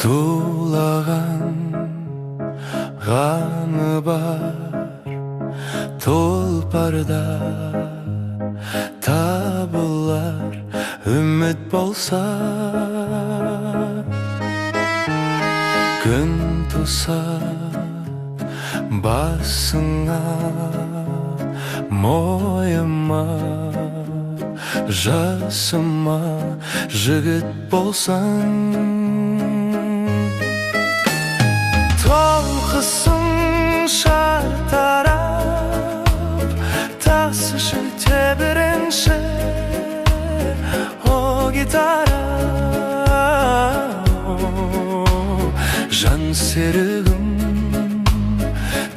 Тулаған ғаны бар тұлпарда, табылар үміт болса. Күн туса басыңа, мойыма, жасыма жігіт болсаң. Толқысын шартарап, тасышы тебіренші о гитара. Жан серігім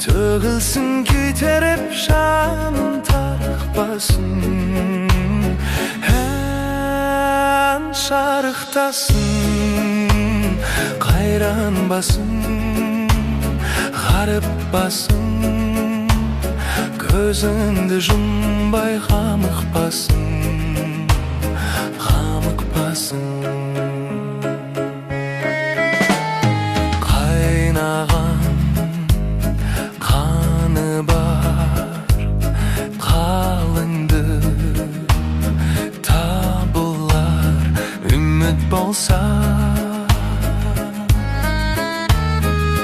төгілсін күйтеріп, жаным тарықпасын, ән шарықтасын, қайранбасын, ғаріппасын, көзіңді жұмбай қамықпасын, қамықпасын. Болса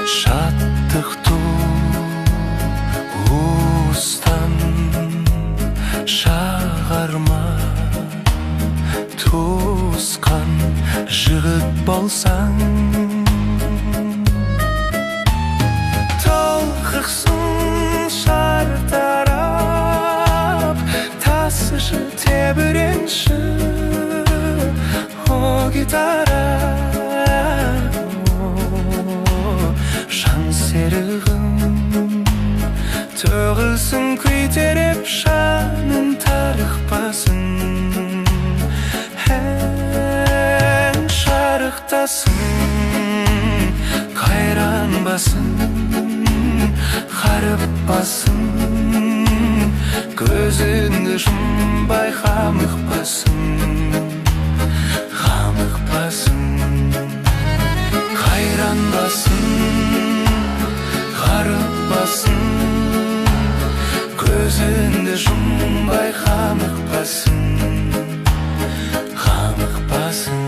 шаттық туыстан шағарма, туысқан жігіт болсаң. Толқықсын шартарап, тасышы тебіренші о гитара. Жан серігім төгілсін күйтеріп, жанын тарықпасын, ән шарықтасын, қайранбасын, қарықпасын, көзіңді жұмбай қамықпасын, қайранбасын, қарықпасын, көзіңді жұмбай қамықпасын, қамықпасын.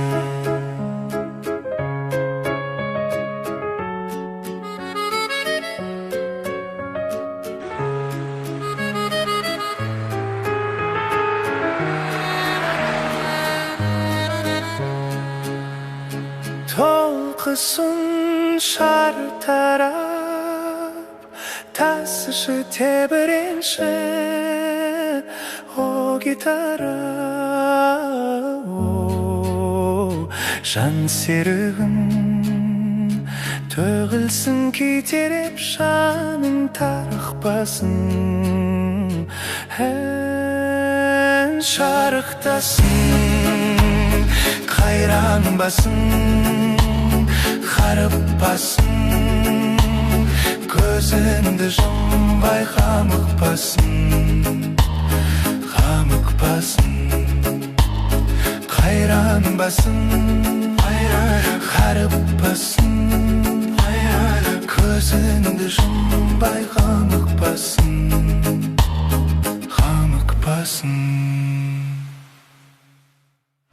Толқысын шартарап, тасышы тебіренші о гитара. Жан серігім төгілсін күйтеріп, жаның тарықпасын, ән шарықтасын, қайранбасын, қарықпасын, көзіңді жұмбай қамықпасын, қамықпасын, қайранбасын, қарықпасын, көзіңді жұмбай қамықпасын, қамықпасын.